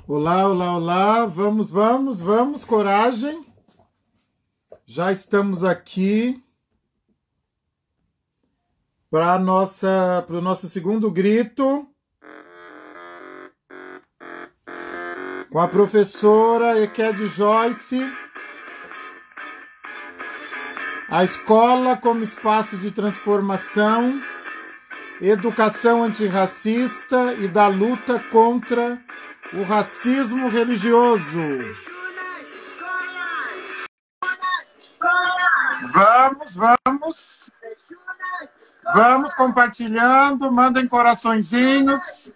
Olá, olá, olá. Vamos, coragem. Já estamos aqui para o nosso segundo grito com a professora Eked Joyce. A escola como espaço de transformação, educação antirracista e da luta contra o racismo religioso. Vamos compartilhando, mandem coraçõezinhos.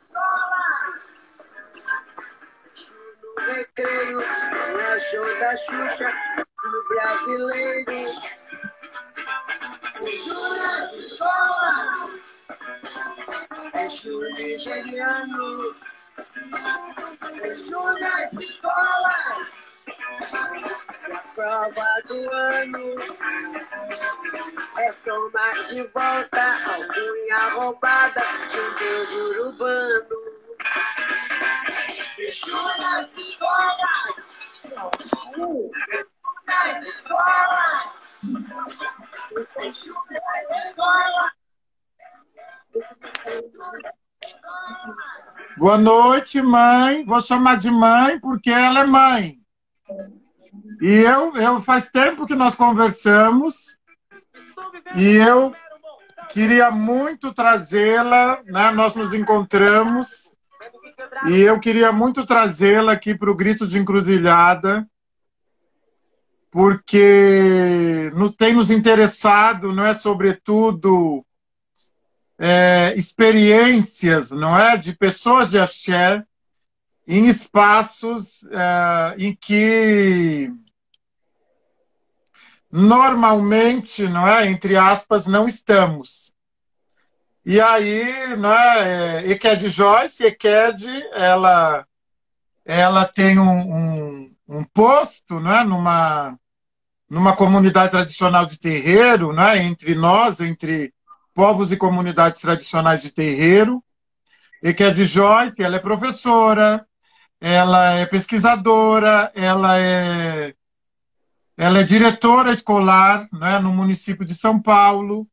No recreio, não é show da Xuxa, no brasileiro. Exu na escola, Exu nigeriano. Exu na escola, e a prova do ano é tomar de volta alguma roubada de Deus urbano. Exu na escola, Exu na escola, Exu na escola. Boa noite, mãe. Vou chamar de mãe porque ela é mãe. E eu faz tempo que nós conversamos e eu queria muito trazê-la, né? Nós nos encontramos e eu queria muito trazê-la aqui para o Grito de Encruzilhada, porque tem nos interessado, não é, sobretudo, experiências, não é, de pessoas de axé em espaços em que normalmente, não é, entre aspas, não estamos. E aí, não é, Eked Joyce, ela tem um posto, não é, numa comunidade tradicional de terreiro, não é, entre nós, entre povos e comunidades tradicionais de terreiro. Eked Joyce, ela é professora, ela é pesquisadora, ela é diretora escolar, né, no município de São Paulo.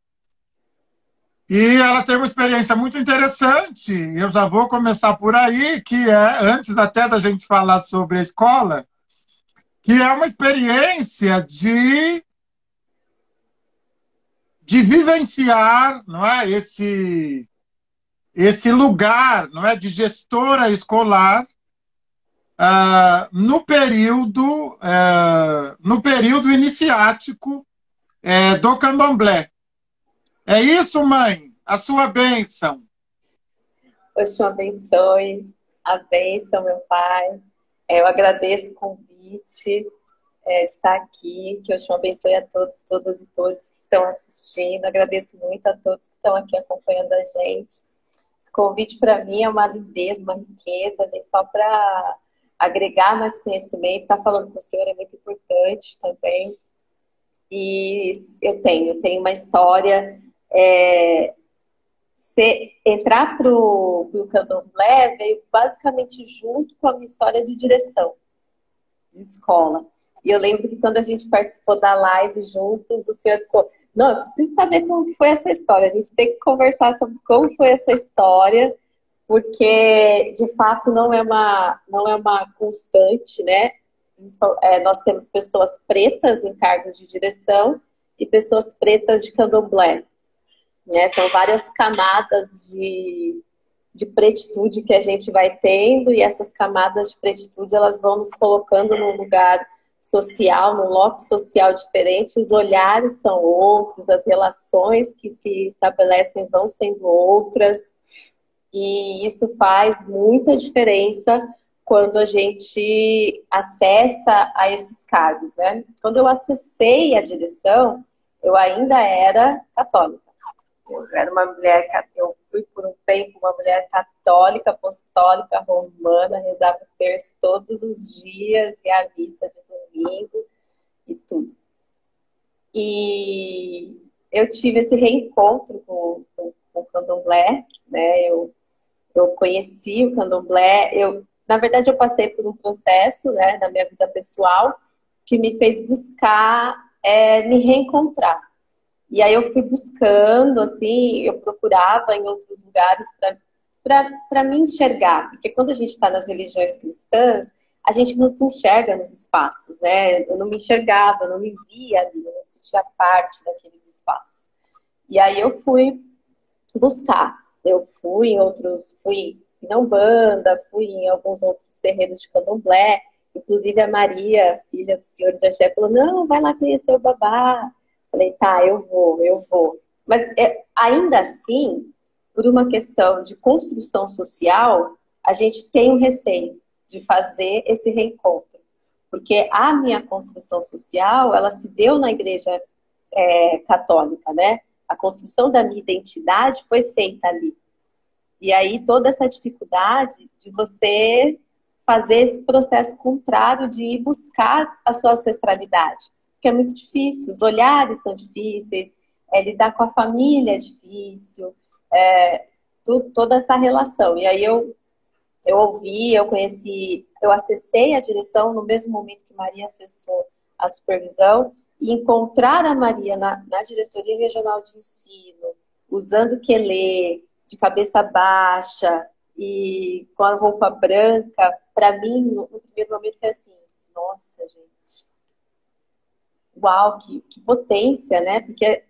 E ela tem uma experiência muito interessante. Eu já vou começar por aí, que é, antes até da gente falar sobre a escola, que é uma experiência de vivenciar, não é, esse lugar, não é, de gestora escolar no período iniciático do candomblé. É isso, mãe? A sua bênção. Oxum abençoe, a bênção, meu pai. Eu agradeço o convite de estar aqui, que Oxum abençoe a todos, todas e todos que estão assistindo. Agradeço muito a todos que estão aqui acompanhando a gente. Esse convite para mim é uma lindeza, uma riqueza, vem só para agregar mais conhecimento. Estar falando com o senhor é muito importante também. E eu tenho uma história. Entrar para o candomblé veio basicamente junto com a minha história de direção de escola. E eu lembro que quando a gente participou da live juntos, o senhor ficou... Não, eu preciso saber como que foi essa história. A gente tem que conversar sobre como foi essa história, porque, de fato, não é uma constante, né? Nós temos pessoas pretas em cargos de direção e pessoas pretas de candomblé. São várias camadas de pretitude que a gente vai tendo, e essas camadas de pretitude elas vão nos colocando num lugar social, num loco social diferente, os olhares são outros, as relações que se estabelecem vão sendo outras, e isso faz muita diferença quando a gente acessa a esses cargos, né? Quando eu acessei a direção, eu ainda era católica. Eu era uma mulher, eu fui por um tempo uma mulher católica, apostólica, romana, rezava o terço todos os dias e a missa de domingo e tudo. E eu tive esse reencontro com o candomblé, né? Eu conheci o candomblé, eu Na verdade, eu passei por um processo, né, na minha vida pessoal que me fez buscar me reencontrar. E aí eu fui buscando, assim, eu procurava em outros lugares para me enxergar. Porque quando a gente está nas religiões cristãs, a gente não se enxerga nos espaços, né? Eu não me enxergava, eu não me via ali, eu não me sentia parte daqueles espaços. E aí eu fui buscar. Eu fui em outros, fui em Umbanda, fui em alguns outros terreiros de Candomblé. Inclusive a Maria, filha do senhor de Axé, falou, não, vai lá conhecer o babá. Falei, tá, eu vou. Mas ainda assim, por uma questão de construção social, a gente tem um receio de fazer esse reencontro. Porque a minha construção social, ela se deu na igreja católica, né? A construção da minha identidade foi feita ali. E aí toda essa dificuldade de você fazer esse processo contrário de ir buscar a sua ancestralidade. Porque é muito difícil, os olhares são difíceis, lidar com a família é difícil, toda essa relação. E aí eu ouvi, eu conheci, eu acessei a direção no mesmo momento que Maria acessou a supervisão, e encontrar a Maria na diretoria regional de ensino, usando quelé, de cabeça baixa e com a roupa branca, para mim, no primeiro momento foi assim, nossa, gente, uau, que potência, né? Porque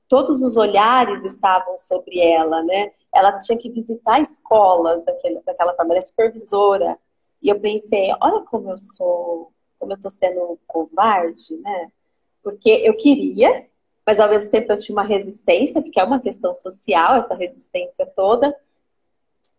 todos os olhares estavam sobre ela, né? Ela tinha que visitar escolas daquela forma, ela é supervisora. E eu pensei, olha como eu tô sendo covarde, né? Porque eu queria, mas ao mesmo tempo eu tinha uma resistência, porque é uma questão social, essa resistência toda.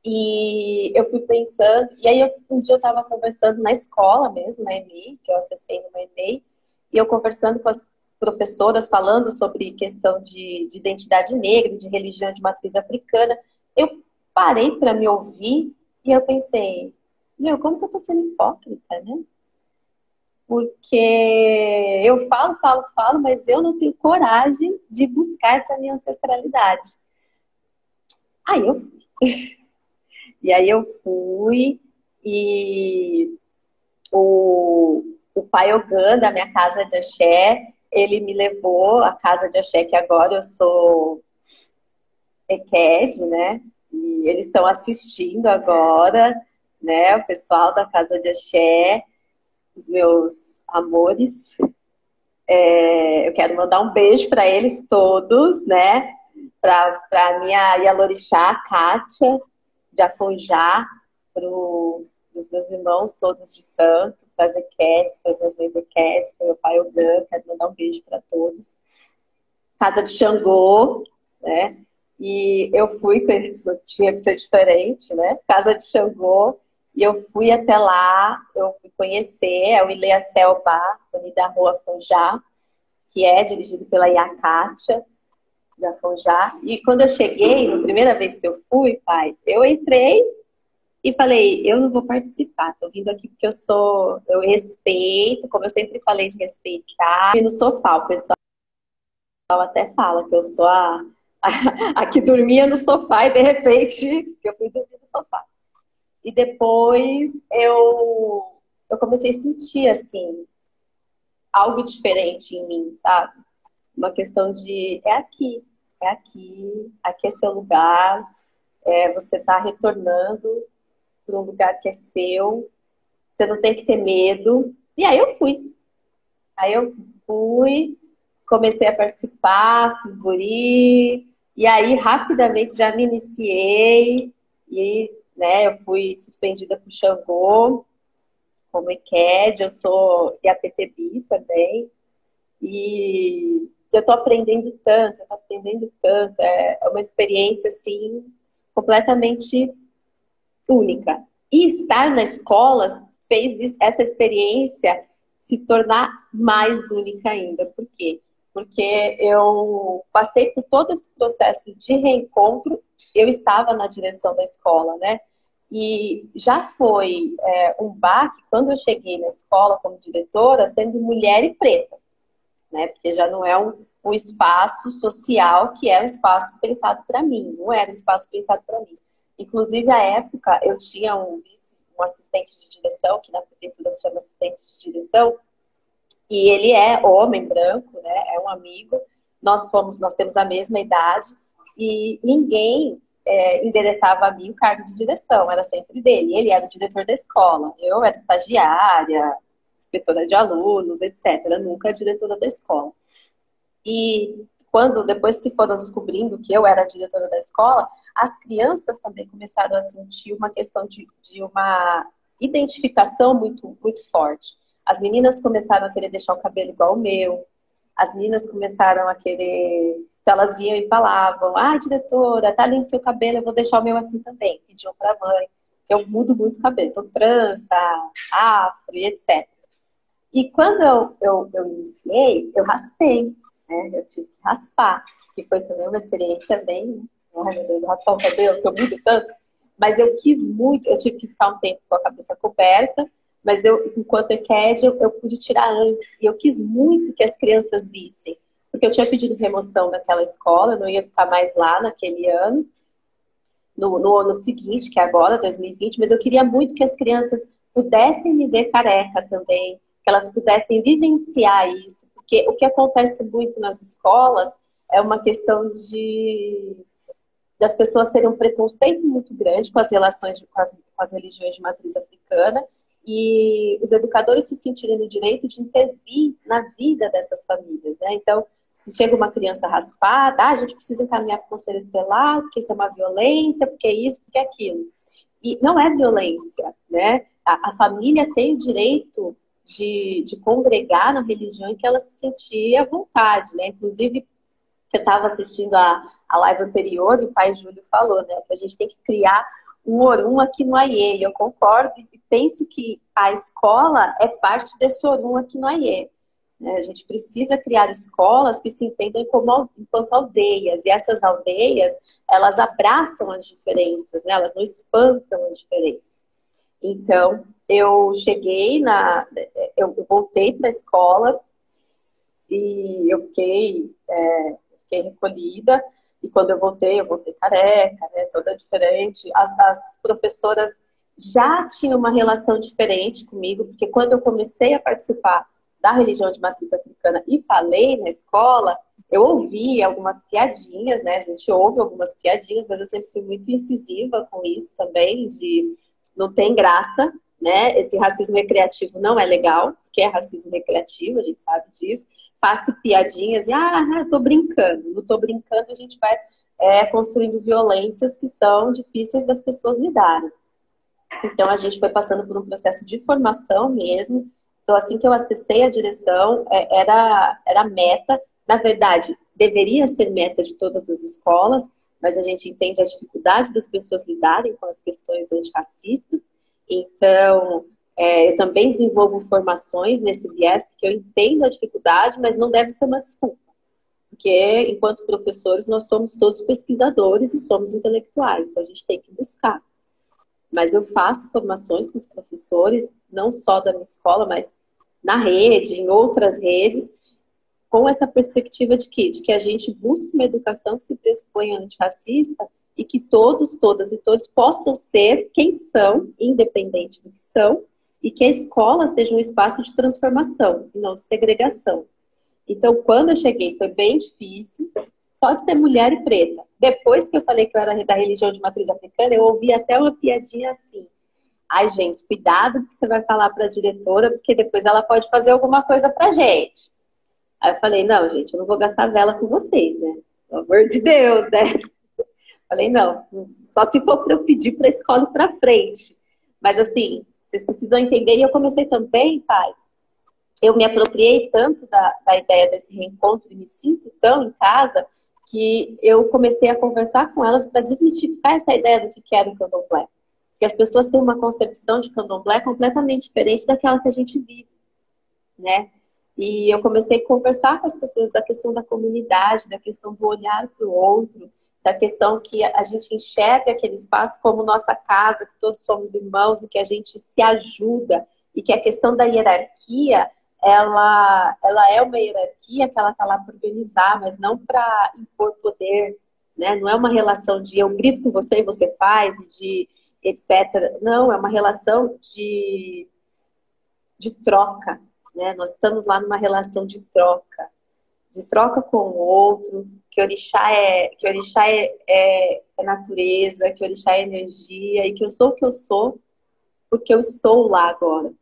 E eu fui pensando, e aí um dia eu estava conversando na escola mesmo, na EMEI, que eu acessei numa EMEI, e eu conversando com as professoras, falando sobre questão de identidade negra, de religião de matriz africana. Eu parei para me ouvir e eu pensei, meu, como que eu tô sendo hipócrita, né? Porque eu falo, mas eu não tenho coragem de buscar essa minha ancestralidade. Aí eu fui. E aí eu fui e o pai Ogã da minha casa de axé, ele me levou à casa de axé, que agora eu sou EQED, né? E eles estão assistindo agora, né? O pessoal da casa de axé, os meus amores. Eu quero mandar um beijo para eles todos, né? Para minha Yalorixá, Kátia, de Afonjá, para os meus irmãos todos de santo, para as Equetes, para as minhas mães Equetes, para meu pai Ogã, quero mandar um beijo para todos. Casa de Xangô, né? E eu fui, tinha que ser diferente, né? Casa de Xangô, e eu fui até lá, eu fui conhecer, é o Ilea Selba, ali da rua Afonjá, que é dirigido pela Iakátia, de Afonjá. E quando eu cheguei, na primeira vez que eu fui, pai, eu entrei e falei, eu não vou participar, tô vindo aqui porque eu respeito, como eu sempre falei de respeitar. E no sofá, o pessoal até fala que eu sou a que dormia no sofá e de repente eu fui dormir no sofá. E depois eu comecei a sentir, assim, algo diferente em mim, sabe? Uma questão de, aqui é seu lugar, você tá retornando para um lugar que é seu, você não tem que ter medo. E aí eu fui. Comecei a participar, fiz guri, e aí rapidamente já me iniciei, e né, eu fui suspendida por Xangô, como EQED, eu sou IAPTB também, e eu tô aprendendo tanto, é uma experiência, assim, completamente única. E estar na escola fez essa experiência se tornar mais única ainda. Por quê? Porque eu passei por todo esse processo de reencontro, eu estava na direção da escola, né? E já foi um baque quando eu cheguei na escola como diretora, sendo mulher e preta, né? Porque já não é um espaço social que é um espaço pensado para mim, não era um espaço pensado para mim. Inclusive, à época, eu tinha um um assistente de direção, que na prefeitura se chama assistente de direção, e ele é homem branco, né? É um amigo. Nós temos a mesma idade e ninguém endereçava a mim o cargo de direção, era sempre dele. Ele era o diretor da escola, eu era estagiária, inspetora de alunos, etc. Nunca a diretora da escola. E depois que foram descobrindo que eu era a diretora da escola, as crianças também começaram a sentir uma questão de uma identificação muito, muito forte. As meninas começaram a querer deixar o cabelo igual o meu. As meninas começaram a querer... Então elas vinham e falavam, diretora, tá lindo seu cabelo, eu vou deixar o meu assim também. Pediam pra mãe, que eu mudo muito o cabelo. Então, trança, afro e etc. E quando eu iniciei, eu raspei, né? Eu tive que raspar. Que foi também uma experiência bem... Ai, meu Deus, raspar o cabelo, que eu mudo tanto. Mas eu quis muito, eu tive que ficar um tempo com a cabeça coberta. Mas enquanto ECAD, eu pude tirar antes. E eu quis muito que as crianças vissem. Porque eu tinha pedido remoção daquela escola, eu não ia ficar mais lá naquele ano. No ano seguinte, que é agora, 2020. Mas eu queria muito que as crianças pudessem me ver careca também. Que elas pudessem vivenciar isso. Porque o que acontece muito nas escolas é uma questão das pessoas terem um preconceito muito grande com as relações, com as religiões de matriz africana. E os educadores se sentirem no direito de intervir na vida dessas famílias, né? Então, se chega uma criança raspada, a gente precisa encaminhar para o conselho tutelar, porque isso é uma violência, porque isso, porque aquilo. E não é violência, né? A família tem o direito de congregar na religião em que ela se sentia à vontade, né? Inclusive, eu estava assistindo a live anterior e o pai Júlio falou, né? Que a gente tem que criar um Orum aqui no Aie. Eu concordo e penso que a escola é parte desse Orum aqui no Aie. A gente precisa criar escolas que se entendam enquanto aldeias. E essas aldeias, elas abraçam as diferenças, né? Elas não espantam as diferenças. Então, eu voltei para a escola e eu fiquei recolhida. E quando eu voltei careca, né, toda diferente. As professoras já tinham uma relação diferente comigo, porque quando eu comecei a participar da religião de matriz africana e falei na escola, eu ouvi algumas piadinhas, né? A gente ouve algumas piadinhas, mas eu sempre fui muito incisiva com isso também, de não tem graça, né? Esse racismo recreativo não é legal, porque é racismo recreativo, a gente sabe disso. Faço piadinhas e, tô brincando. Não tô brincando, a gente vai construindo violências que são difíceis das pessoas lidarem. Então, a gente foi passando por um processo de formação mesmo. Então, assim que eu acessei a direção, era meta. Na verdade, deveria ser meta de todas as escolas, mas a gente entende a dificuldade das pessoas lidarem com as questões antirracistas. Então, eu também desenvolvo formações nesse viés, porque eu entendo a dificuldade, mas não deve ser uma desculpa. Porque, enquanto professores, nós somos todos pesquisadores e somos intelectuais, então a gente tem que buscar. Mas eu faço formações com os professores, não só da minha escola, mas na rede, em outras redes, com essa perspectiva de que a gente busque uma educação que se pressuponha antirracista e que todos, todas e todos possam ser quem são, independente do que são, e que a escola seja um espaço de transformação e não de segregação. Então, quando eu cheguei, foi bem difícil, só de ser mulher e preta. Depois que eu falei que eu era da religião de matriz africana, eu ouvi até uma piadinha assim: ai, gente, cuidado do que você vai falar para a diretora, porque depois ela pode fazer alguma coisa pra gente. Aí eu falei, não, gente, eu não vou gastar vela com vocês, né? Pelo amor de Deus, né? Falei, não, só se for para eu pedir para a escola ir para frente. Mas assim, vocês precisam entender, e eu comecei também, pai, eu me apropriei tanto da ideia desse reencontro e me sinto tão em casa, que eu comecei a conversar com elas para desmistificar essa ideia do que era o candomblé. Porque as pessoas têm uma concepção de candomblé completamente diferente daquela que a gente vive, né? E eu comecei a conversar com as pessoas da questão da comunidade, da questão do olhar para o outro, da questão que a gente enxerga aquele espaço como nossa casa, que todos somos irmãos e que a gente se ajuda, e que a questão da hierarquia, ela é uma hierarquia que ela está lá para organizar, mas não para impor poder, né? Não é uma relação de eu grito com você e você faz, e etc. Não, é uma relação de troca, né? Nós estamos lá numa relação de troca com o outro, que orixá é natureza, que orixá é energia, e que eu sou o que eu sou porque eu estou lá agora,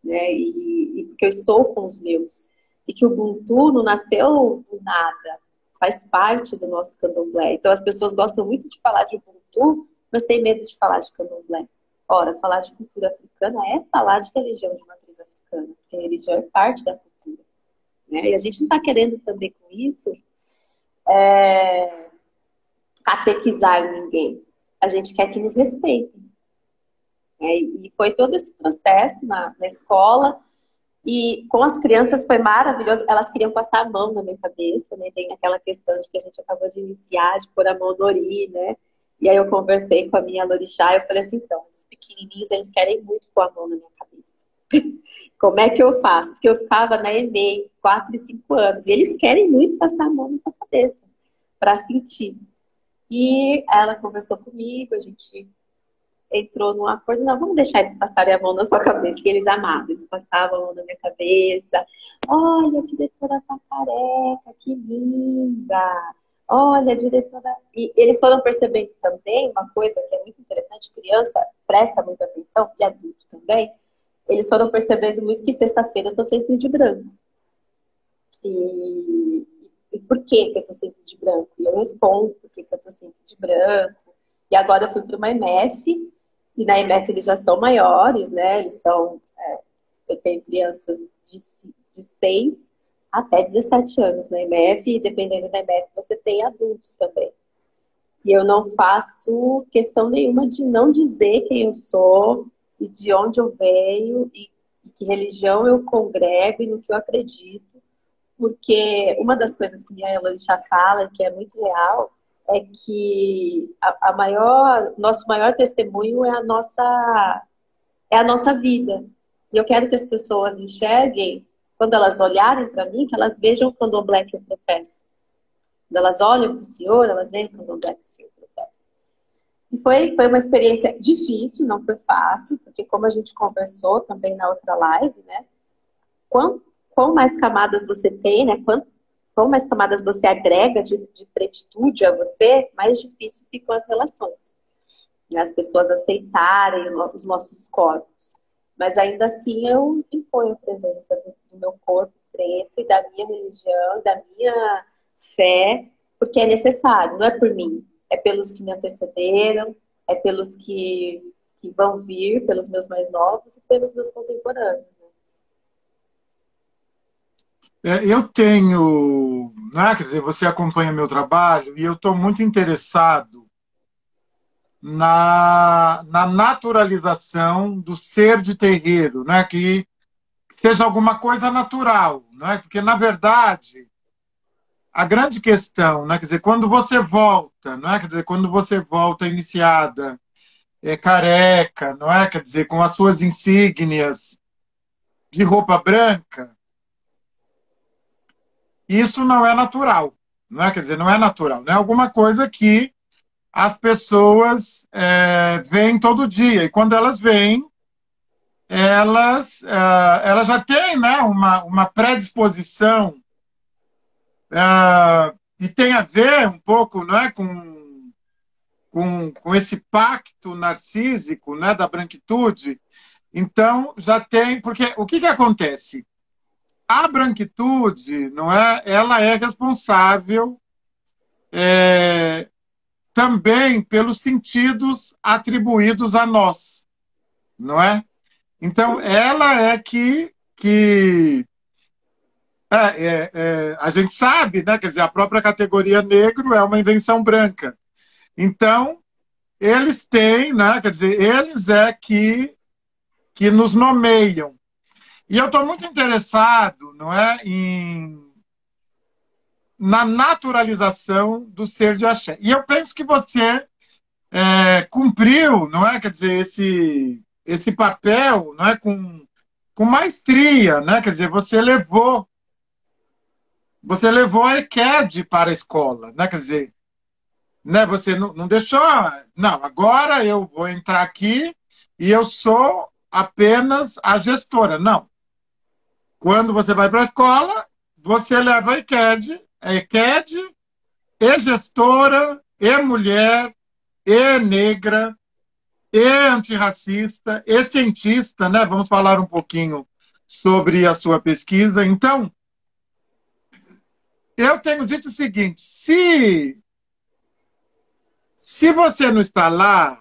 né? E porque eu estou com os meus. E que o Ubuntu não nasceu do nada, faz parte do nosso candomblé. Então as pessoas gostam muito de falar de Ubuntu, mas têm medo de falar de candomblé. Ora, falar de cultura africana é falar de religião de matriz africana, porque a religião é parte da cultura, né? E a gente não está querendo também com isso catequizar ninguém. A gente quer que nos respeitem. E foi todo esse processo na escola. E com as crianças foi maravilhoso. Elas queriam passar a mão na minha cabeça, né? Tem aquela questão de que a gente acabou de iniciar, de pôr a mão no ori, né? E aí eu conversei com a minha Lorixá e eu falei assim, então, esses pequenininhos, eles querem muito pôr a mão na minha cabeça. Como é que eu faço? Porque eu ficava na EMEI, 4 e 5 anos, e eles querem muito passar a mão na sua cabeça, para sentir. E ela conversou comigo, a gente entrou num acordo, não, vamos deixar eles passarem a mão na sua cabeça. E eles amavam, eles passavam a mão na minha cabeça. Olha, a diretora tá careca, que linda. Olha, a diretora... E eles foram percebendo também uma coisa que é muito interessante, criança presta muita atenção, e adulto também, eles foram percebendo muito que sexta-feira eu tô sempre de branco. E por que eu tô sempre de branco? E eu respondo por que eu tô sempre de branco. E agora eu fui para uma MF, e na MF eles já são maiores, né? Eles são... eu tenho crianças de 6 até 17 anos na MF, e dependendo da MF você tem adultos também. E eu não faço questão nenhuma de não dizer quem eu sou, e de onde eu venho, e que religião eu congrego, e no que eu acredito. Porque uma das coisas que minha Elorixá fala, que é muito real, é que nosso maior testemunho é a nossa vida. E eu quero que as pessoas enxerguem, quando elas olharem para mim, que elas vejam o candomblé que eu professo. Quando elas olham para o Senhor, elas veem o candomblé que o Senhor professa. E foi uma experiência difícil, não foi fácil, porque como a gente conversou também na outra live, né? Quanto mais camadas você tem, né? Quanto mais camadas você agrega de pretitude a você, mais difícil ficam as relações. E as pessoas aceitarem os nossos corpos. Mas ainda assim eu imponho a presença do meu corpo preto e da minha religião, da minha fé, porque é necessário, não é por mim. É pelos que me antecederam, é pelos que vão vir, pelos meus mais novos e pelos meus contemporâneos. Eu tenho, né, quer dizer, você acompanha meu trabalho e eu estou muito interessado na naturalização do ser de terreiro, né, que seja alguma coisa natural, né, porque, na verdade, a grande questão, né, quer dizer, quando você volta, não é, quer dizer, quando você volta iniciada, careca, não é, quer dizer, com as suas insígnias de roupa branca, isso não é natural, não é? Quer dizer, não é natural, não é alguma coisa que as pessoas veem todo dia. E quando elas veem, elas já têm, né, uma predisposição e tem a ver um pouco, não é, com esse pacto narcísico, né, da branquitude. Então, já tem... Porque o que acontece? A branquitude, não é? Ela é responsável também pelos sentidos atribuídos a nós, não é? Então, ela é que a gente sabe, né? Quer dizer, a própria categoria negro é uma invenção branca. Então, eles têm, né? Quer dizer, eles é que nos nomeiam. E eu estou muito interessado, não é, na naturalização do ser de axé. E eu penso que você cumpriu, não é, quer dizer, esse papel, não é, com maestria, né? Quer dizer, você levou a EQUED para a escola, né? Quer dizer, né? Você não deixou. Não, agora eu vou entrar aqui e eu sou apenas a gestora. Não. Quando você vai para a escola, você leva a EQED, e gestora, e mulher, e negra, e antirracista, e cientista, né? Vamos falar um pouquinho sobre a sua pesquisa. Então, eu tenho dito o seguinte: se você não está lá,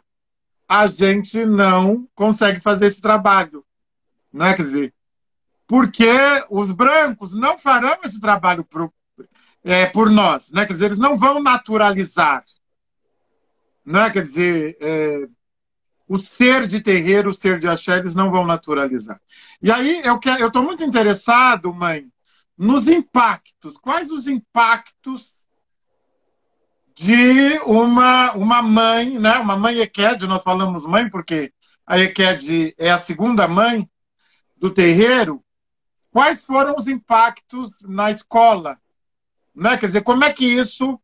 a gente não consegue fazer esse trabalho, não é? Quer dizer, porque os brancos não farão esse trabalho por nós, né? Quer dizer, eles não vão naturalizar, né? Quer dizer, o ser de terreiro, o ser de axé, eles não vão naturalizar. E aí eu estou muito interessado, mãe, nos impactos. Quais os impactos de uma mãe, né? Uma mãe EQED, nós falamos mãe porque a EQED é a segunda mãe do terreiro. Quais foram os impactos na escola? Né? Quer dizer, como é que isso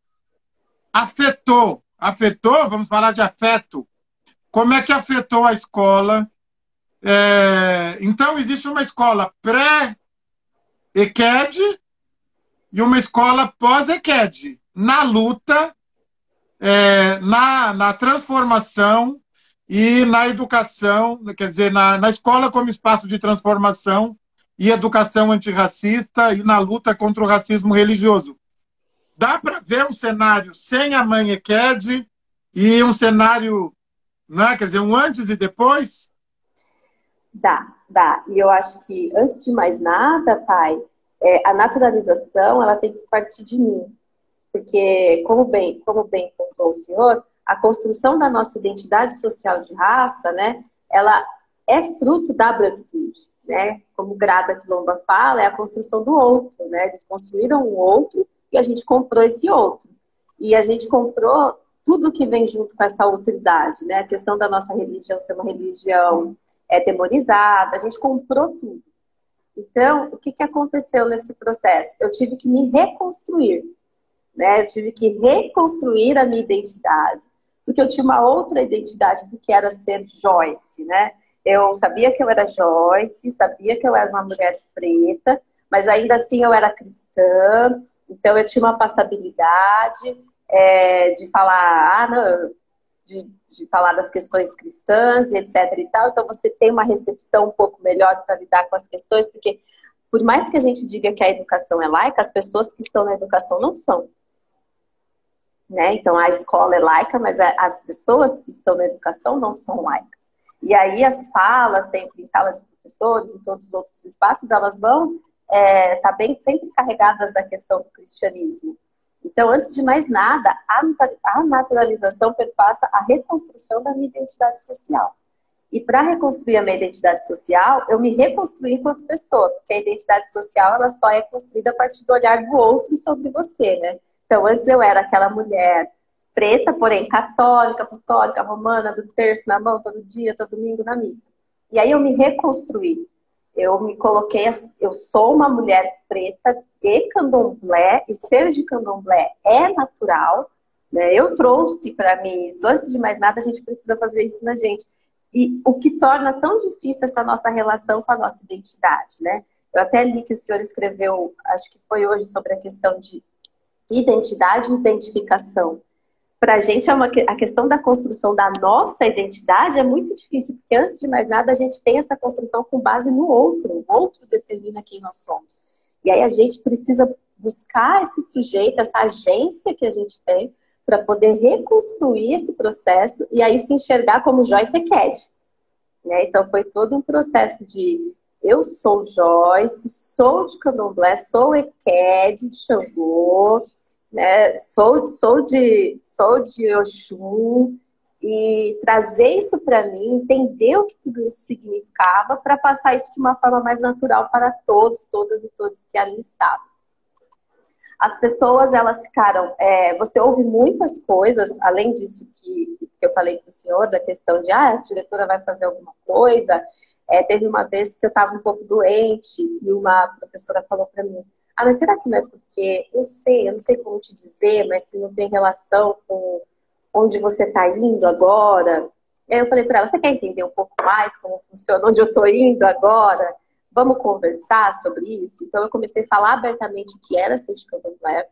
afetou? Afetou, vamos falar de afeto. Como é que afetou a escola? Então, existe uma escola pré-EQED e uma escola pós-EQED. Na luta, na transformação e na educação, quer dizer, na escola como espaço de transformação e educação antirracista e na luta contra o racismo religioso. Dá para ver um cenário sem a mãe EQED e um cenário, né, quer dizer, um antes e depois? Dá. E eu acho que, antes de mais nada, pai, a naturalização, ela tem que partir de mim. Porque, como bem contou o senhor, a construção da nossa identidade social de raça, né, ela é fruto da branquitude, né? Como Grada Quilomba fala, é a construção do outro, né? Eles construíram um outro e a gente comprou esse outro. E a gente comprou tudo que vem junto com essa outridade, né? A questão da nossa religião ser uma religião demonizada, a gente comprou tudo. Então, o que aconteceu nesse processo? Eu tive que me reconstruir, né? Eu tive que reconstruir a minha identidade, porque eu tinha uma outra identidade do que era ser Joyce, né? Eu sabia que eu era Joyce, sabia que eu era uma mulher preta, mas ainda assim eu era cristã, então eu tinha uma passabilidade de falar, não, de falar das questões cristãs e etc e tal. Então você tem uma recepção um pouco melhor para lidar com as questões, porque por mais que a gente diga que a educação é laica, as pessoas que estão na educação não são. Né? Então a escola é laica, mas as pessoas que estão na educação não são laicas. E aí as falas, sempre em sala de professores e todos os outros espaços, elas vão estar bem sempre carregadas da questão do cristianismo. Então, antes de mais nada, a naturalização perpassa a reconstrução da minha identidade social. E para reconstruir a minha identidade social, eu me reconstruí enquanto pessoa, porque a identidade social ela só é construída a partir do olhar do outro sobre você, né? Então, antes eu era aquela mulher preta, porém católica, apostólica, romana, do terço na mão, todo dia, todo domingo na missa. E aí eu me reconstruí. Eu me coloquei, eu sou uma mulher preta e candomblé, e ser de candomblé é natural, né? Eu trouxe para mim isso. Antes de mais nada, a gente precisa fazer isso na gente. E o que torna tão difícil essa nossa relação com a nossa identidade, né? Eu até li que o senhor escreveu, acho que foi hoje, sobre a questão de identidade e identificação. Para a gente, a questão da construção da nossa identidade é muito difícil, porque antes de mais nada a gente tem essa construção com base no outro. O outro determina quem nós somos. E aí a gente precisa buscar esse sujeito, essa agência que a gente tem, para poder reconstruir esse processo e aí se enxergar como Joyce EQED. Né? Então foi todo um processo de eu sou Joyce, sou de candomblé, sou EQED de Xangô, né? Sou de Oxum, e trazer isso para mim, entender o que tudo isso significava, para passar isso de uma forma mais natural para todos, todas e todos que ali estavam. As pessoas, elas ficaram... você ouve muitas coisas, além disso que eu falei para o senhor, da questão de, a diretora vai fazer alguma coisa. Teve uma vez que eu estava um pouco doente e uma professora falou para mim, mas será que não é porque, eu não sei como te dizer, mas se não tem relação com onde você está indo agora? E aí eu falei para ela, você quer entender um pouco mais como funciona, onde eu estou indo agora? Vamos conversar sobre isso? Então eu comecei a falar abertamente o que era ser de candomblé,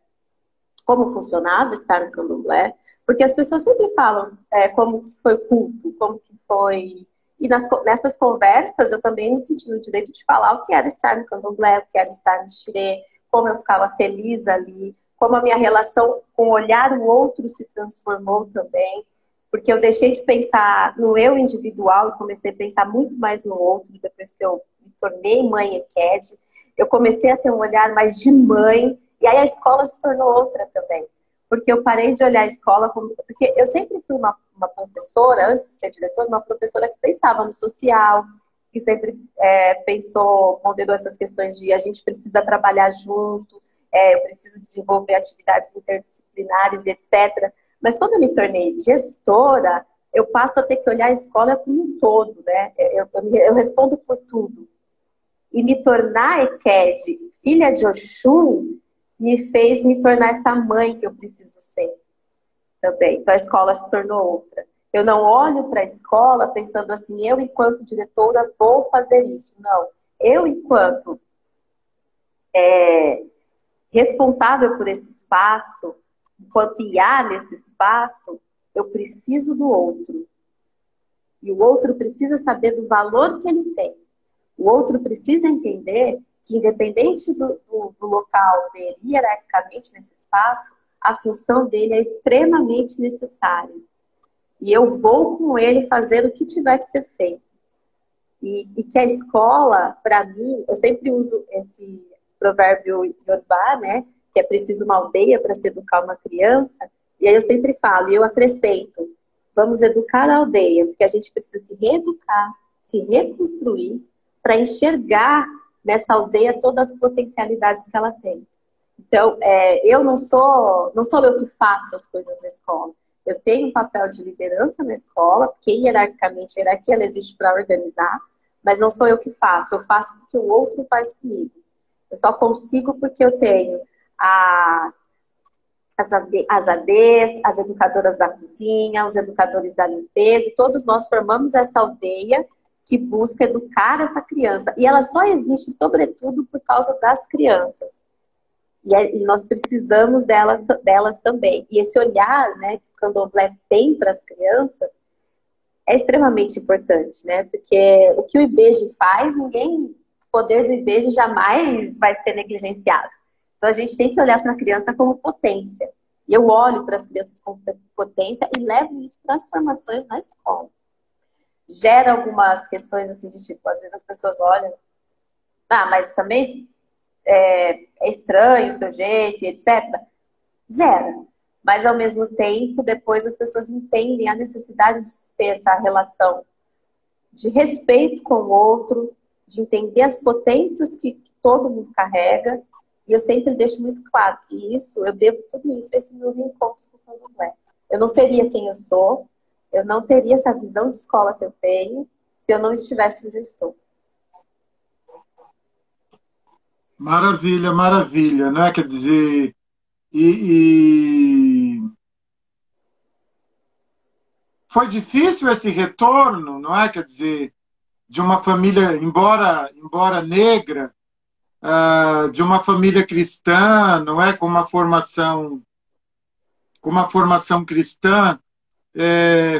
como funcionava estar no candomblé, porque as pessoas sempre falam como que foi o culto, como que foi... E nessas conversas eu também me senti no direito de falar o que era estar no candomblé, o que era estar no xirê, como eu ficava feliz ali, como a minha relação com olhar o outro se transformou também, porque eu deixei de pensar no eu individual e comecei a pensar muito mais no outro depois que eu me tornei mãe EQED. Eu comecei a ter um olhar mais de mãe, e aí a escola se tornou outra também. Porque eu parei de olhar a escola como... Porque eu sempre fui uma professora, antes de ser diretora, uma professora que pensava no social, que sempre ponderou essas questões de a gente precisa trabalhar junto, eu preciso desenvolver atividades interdisciplinares, etc. Mas quando eu me tornei gestora, eu passo a ter que olhar a escola como um todo, né? Eu respondo por tudo. E me tornar EQED, filha de Oxum, me fez me tornar essa mãe que eu preciso ser também. Então a escola se tornou outra. Eu não olho para a escola pensando assim, eu enquanto diretora vou fazer isso. Não. Eu enquanto responsável por esse espaço, enquanto IA nesse espaço, eu preciso do outro. E o outro precisa saber do valor que ele tem. O outro precisa entender que, independente do local dele, hierarquicamente nesse espaço, a função dele é extremamente necessária. E eu vou com ele fazer o que tiver que ser feito. E que a escola, para mim, eu sempre uso esse provérbio iorubá, né? Que é preciso uma aldeia para se educar uma criança. E aí eu sempre falo, e eu acrescento, vamos educar a aldeia, porque a gente precisa se reeducar, se reconstruir, para enxergar nessa aldeia todas as potencialidades que ela tem. Então, eu não sou eu que faço as coisas na escola. Eu tenho um papel de liderança na escola, porque hierarquicamente a hierarquia ela existe para organizar, mas não sou eu que faço. Eu faço porque o outro faz comigo. Eu só consigo porque eu tenho as ADs, as educadoras da cozinha, os educadores da limpeza, e todos nós formamos essa aldeia que busca educar essa criança. E ela só existe, sobretudo, por causa das crianças. E nós precisamos delas também. E esse olhar, né, que o candomblé tem para as crianças é extremamente importante, né? Porque o que o IBEJE faz, o poder do IBEJE jamais vai ser negligenciado. Então a gente tem que olhar para a criança como potência. E eu olho para as crianças como potência e levo isso para as formações na escola. Gera algumas questões assim de tipo, às vezes as pessoas olham, mas também é estranho o seu jeito, etc. Gera. Mas ao mesmo tempo, depois as pessoas entendem a necessidade de ter essa relação de respeito com o outro, de entender as potências que todo mundo carrega. E eu sempre deixo muito claro que eu devo tudo isso a esse meu reencontro com o candomblé. Eu não seria quem eu sou, eu não teria essa visão de escola que eu tenho se eu não estivesse onde eu estou. Maravilha, maravilha, né? Quer dizer, e foi difícil esse retorno, não é? Quer dizer, de uma família, embora negra, de uma família cristã, não é? Com uma formação cristã.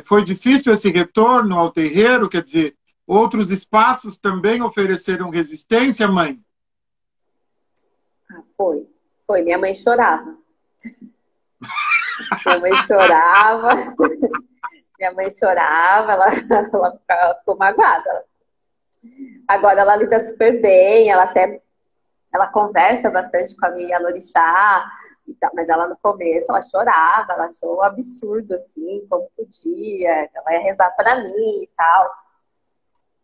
Foi difícil esse retorno ao terreiro? Quer dizer, outros espaços também ofereceram resistência, mãe? Foi. Minha mãe chorava. Minha mãe chorava. Minha mãe chorava, ela ficou magoada. Agora ela lida super bem, ela conversa bastante com a minha Lorixá, mas ela no começo ela chorava, ela achou um absurdo, assim, como podia, ela ia rezar para mim e tal.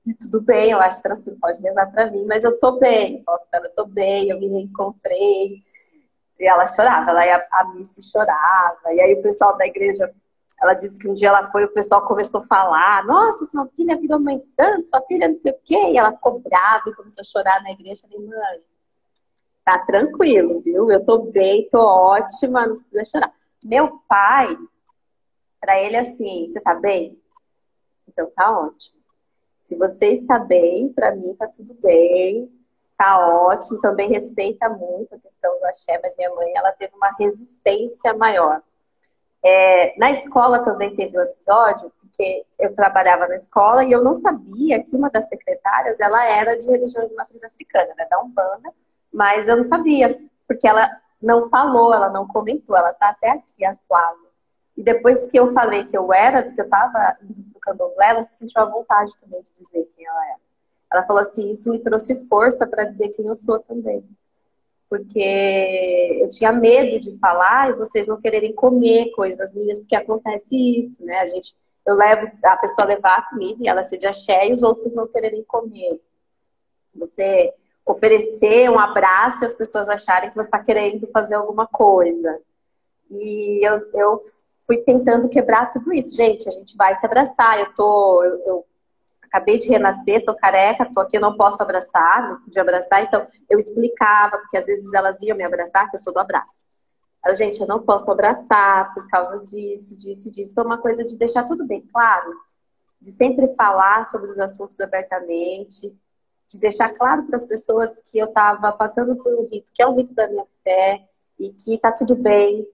E tudo bem, eu acho tranquilo, pode rezar para mim, mas eu tô bem, eu tô bem, eu me reencontrei. E ela chorava, ela ia à missa e chorava. E aí o pessoal da igreja, ela disse que um dia ela foi, o pessoal começou a falar, nossa, sua filha virou mãe de santo, sua filha não sei o quê. E ela ficou brava e começou a chorar na igreja. Eu falei, mãe, tá tranquilo, viu? Eu tô bem, tô ótima, não precisa chorar. Meu pai, para ele assim, você tá bem? Então tá ótimo. Se você está bem, para mim tá tudo bem, tá ótimo. Também respeita muito a questão do axé, mas minha mãe, ela teve uma resistência maior. Na escola também teve um episódio, porque eu trabalhava na escola e eu não sabia que uma das secretárias, ela era de religião de matriz africana, né, da Umbanda, mas eu não sabia, porque ela não falou, ela não comentou, ela tá até aqui, a Flávia. E depois que eu falei que eu era, que eu estava indo pro candomblé, ela se sentiu à vontade também de dizer quem ela era. Ela falou assim, isso me trouxe força para dizer quem eu sou também. Porque eu tinha medo de falar e vocês não quererem comer coisas minhas, porque acontece isso, né? Eu levo a pessoa levar a comida e ela se de axé e os outros não quererem comer. Você oferecer um abraço e as pessoas acharem que você está querendo fazer alguma coisa. E eu fui tentando quebrar tudo isso. Gente, a gente vai se abraçar. Eu acabei de renascer, tô careca, tô aqui, eu não posso abraçar, não podia abraçar. Então, eu explicava, porque às vezes elas iam me abraçar, que eu sou do abraço. Gente, eu não posso abraçar por causa disso, disso, disso. Então, uma coisa de deixar tudo bem claro, de sempre falar sobre os assuntos abertamente, de deixar claro para as pessoas que eu estava passando por um rito, que é um rito da minha fé, e que tá tudo bem.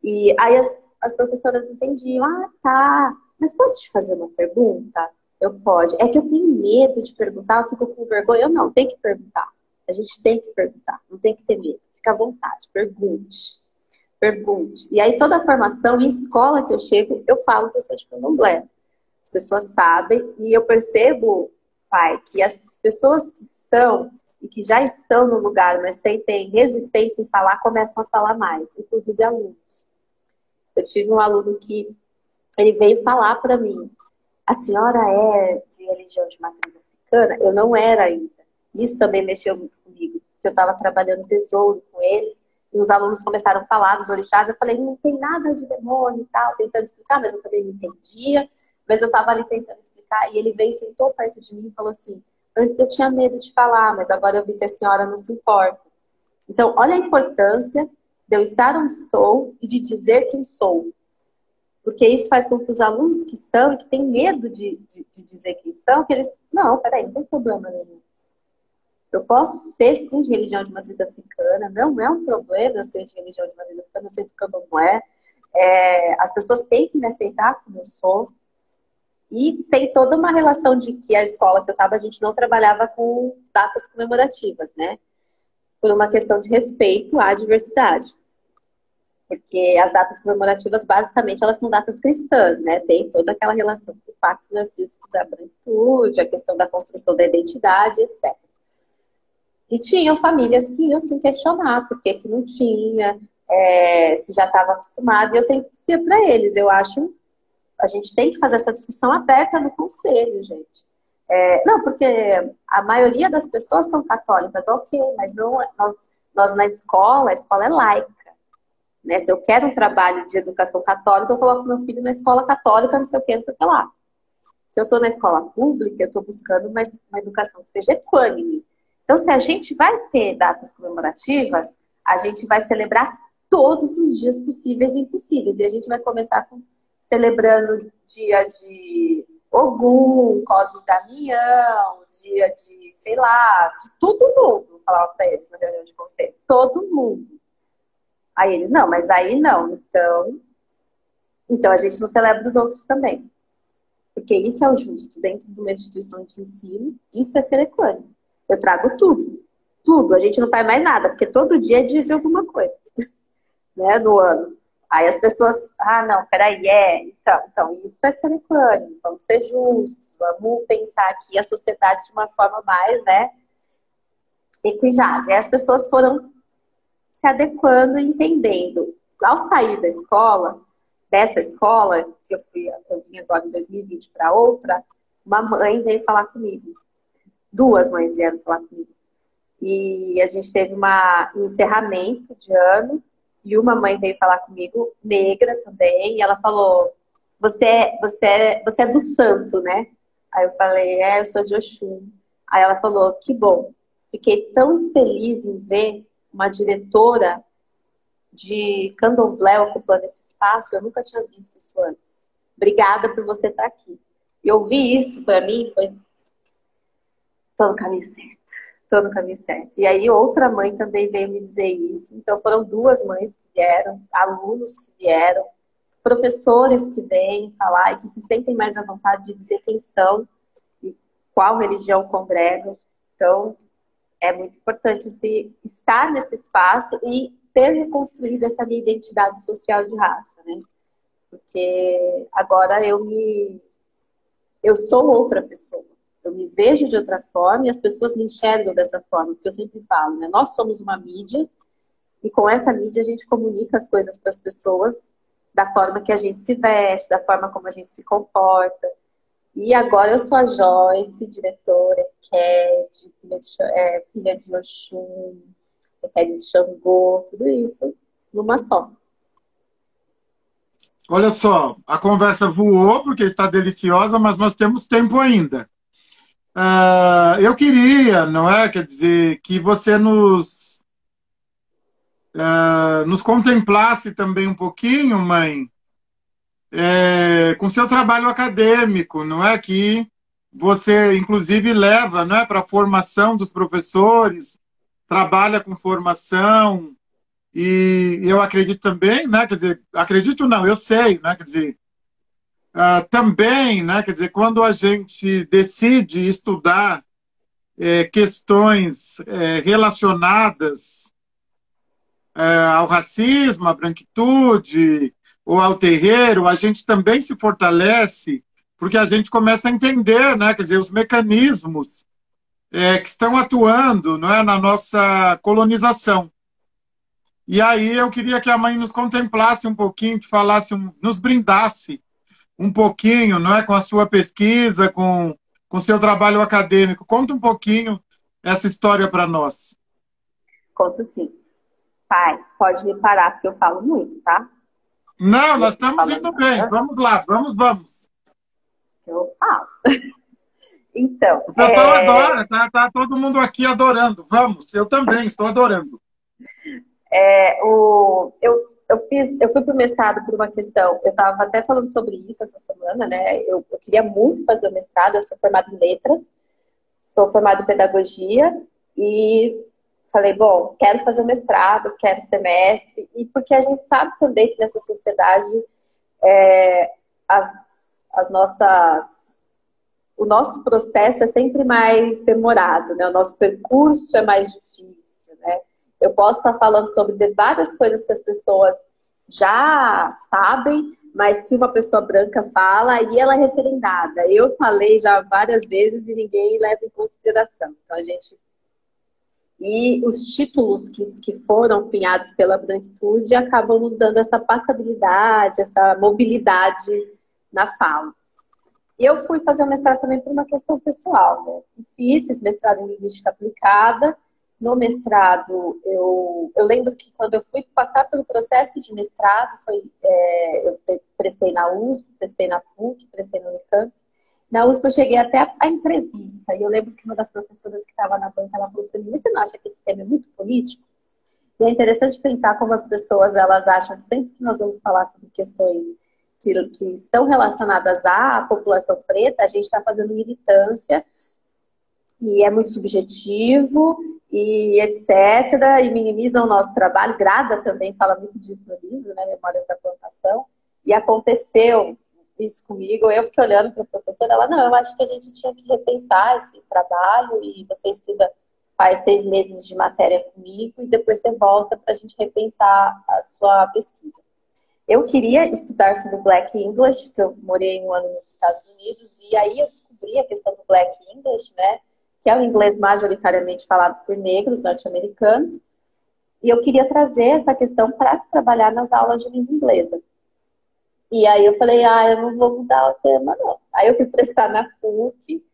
E aí as professoras entendiam, tá, mas posso te fazer uma pergunta? Eu pode. É que eu tenho medo de perguntar, eu fico com vergonha. Eu não, tem que perguntar. A gente tem que perguntar, não tem que ter medo. Fica à vontade, pergunte. Pergunte. E aí toda a formação e escola que eu chego, eu falo que eu sou de candomblé. As pessoas sabem e eu percebo, pai, que as pessoas que são e que já estão no lugar, mas sentem resistência em falar, começam a falar mais, inclusive alunos. Eu tive um aluno que ele veio falar para mim, a senhora é de religião de matriz africana? Eu não era ainda. Isso também mexeu muito comigo, porque eu estava trabalhando tesouro com eles, e os alunos começaram a falar dos orixás, eu falei, não tem nada de demônio e tal, tentando explicar, mas eu também não entendia, mas eu estava ali tentando explicar, e ele veio, sentou perto de mim e falou assim, antes eu tinha medo de falar, mas agora eu vi que a senhora não se importa. Então, olha a importância de eu estar onde estou e de dizer quem sou. Porque isso faz com que os alunos que são e que têm medo de dizer quem são, que eles, não, peraí, não tem problema nenhum. Eu posso ser, sim, de religião de matriz africana, não é um problema eu ser de religião de matriz africana, eu sei que candomblé. As pessoas têm que me aceitar como eu sou. E tem toda uma relação de que a escola que eu estava, a gente não trabalhava com datas comemorativas, né? Por uma questão de respeito à diversidade. Porque as datas comemorativas, basicamente, elas são datas cristãs, né? Tem toda aquela relação com o Pacto Narcísico da Branquitude, a questão da construção da identidade, etc. E tinham famílias que iam se questionar por que que não tinha, se já estava acostumado. E eu sempre dizia para eles, eu acho, a gente tem que fazer essa discussão aberta no conselho, gente. Não, porque a maioria das pessoas são católicas, ok, mas não, nós na escola, a escola é laica. Né? Se eu quero um trabalho de educação católica, eu coloco meu filho na escola católica, não sei o que, não sei o que lá. Se eu estou na escola pública, eu estou buscando uma educação que seja equânime. Então, se a gente vai ter datas comemorativas, a gente vai celebrar todos os dias possíveis e impossíveis. E a gente vai começar celebrando o dia de Ogum, Cosme e Damião, dia de, sei lá, de todo mundo. Eu falava para eles na reunião de conselho. Todo mundo. Aí eles, não, mas aí não. Então a gente não celebra os outros também. Porque isso é o justo. Dentro de uma instituição de ensino, isso é ser equânime. Eu trago tudo. Tudo. A gente não faz mais nada, porque todo dia é dia de alguma coisa. Né, no ano. Aí as pessoas, não, peraí, então isso é ser equânime. Vamos ser justos. Vamos pensar aqui a sociedade de uma forma mais, né, equijada. E aí as pessoas foram se adequando e entendendo. Ao sair da escola, dessa escola, que eu vim agora em 2020 para outra, uma mãe veio falar comigo. Duas mães vieram falar comigo. E a gente teve um encerramento de ano, e uma mãe veio falar comigo, negra também, e ela falou, você é do santo, né? Aí eu falei, eu sou de Oxum. Aí ela falou, que bom. Fiquei tão feliz em ver uma diretora de candomblé ocupando esse espaço, eu nunca tinha visto isso antes. Obrigada por você estar aqui. E ouvir isso, para mim, foi tô no caminho certo. Tô no caminho certo. E aí outra mãe também veio me dizer isso. Então foram duas mães que vieram, alunos que vieram, professores que vêm falar e que se sentem mais à vontade de dizer quem são e qual religião congregam. Então, é muito importante estar nesse espaço e ter reconstruído essa minha identidade social de raça, né? Porque agora eu sou outra pessoa. Eu me vejo de outra forma e as pessoas me enxergam dessa forma, porque eu sempre falo, né? Nós somos uma mídia e com essa mídia a gente comunica as coisas para as pessoas da forma que a gente se veste, da forma como a gente se comporta. E agora eu sou a Joyce, diretora, Ked, filha de Oxum, Ked de Xangô, tudo isso numa só. Olha só, a conversa voou porque está deliciosa, mas nós temos tempo ainda. Eu queria, não é? Quer dizer, que você nos contemplasse também um pouquinho, mãe, com seu trabalho acadêmico, não é? Que você, inclusive, leva, não é, para a formação dos professores, trabalha com formação, e eu acredito também, né? Quer dizer, acredito não, eu sei, né? Quer dizer, também, né? Quer dizer, quando a gente decide estudar questões relacionadas ao racismo, à branquitude ou ao terreiro, a gente também se fortalece porque a gente começa a entender, né, quer dizer, os mecanismos que estão atuando, não é, na nossa colonização. E aí eu queria que a mãe nos contemplasse um pouquinho, que falasse, nos brindasse um pouquinho, não é, com a sua pesquisa, com o seu trabalho acadêmico. Conta um pouquinho essa história para nós. Conto sim. Pai, pode me parar, porque eu falo muito, tá? Não, nós estamos indo bem. Vamos lá, vamos. Eu falo. Então, o pessoal adora, tá todo mundo aqui adorando. Vamos, eu também estou adorando. Eu fui para o mestrado por uma questão, eu estava até falando sobre isso essa semana, né? Eu queria muito fazer o mestrado, eu sou formada em letras, sou formada em pedagogia e falei, bom, quero fazer o mestrado, quero ser mestre, e porque a gente sabe também que nessa sociedade o nosso processo é sempre mais demorado, né? O nosso percurso é mais difícil, né? Eu posso estar falando sobre várias coisas que as pessoas já sabem, mas se uma pessoa branca fala, aí ela é referendada. Eu falei já várias vezes e ninguém leva em consideração. Então, E os títulos que foram cunhados pela branquitude acabam nos dando essa passabilidade, essa mobilidade na fala. E eu fui fazer o mestrado também por uma questão pessoal, né? Fiz esse mestrado em Linguística Aplicada. No mestrado, eu lembro que quando eu fui passar pelo processo de mestrado, eu prestei na USP, prestei na PUC, prestei na Unicamp. Na USP eu cheguei até a entrevista, e eu lembro que uma das professoras que estava na banca, ela falou para mim, você não acha que esse tema é muito político? E é interessante pensar como as pessoas, elas acham que sempre que nós vamos falar sobre questões que estão relacionadas à população preta, a gente está fazendo militância, e é muito subjetivo, e etc., e minimizam o nosso trabalho. Grada também fala muito disso no livro, né, Memórias da Plantação, e aconteceu isso comigo, eu fiquei olhando para a professora, ela, não, eu acho que a gente tinha que repensar esse trabalho, e você estuda, faz 6 meses de matéria comigo, e depois você volta para a gente repensar a sua pesquisa. Eu queria estudar sobre o Black English, porque eu morei 1 ano nos Estados Unidos, e aí eu descobri a questão do Black English, né, que é o inglês majoritariamente falado por negros norte-americanos, e eu queria trazer essa questão para se trabalhar nas aulas de língua inglesa. E aí eu falei, eu não vou mudar o tema, não. Aí eu fui prestar na PUC,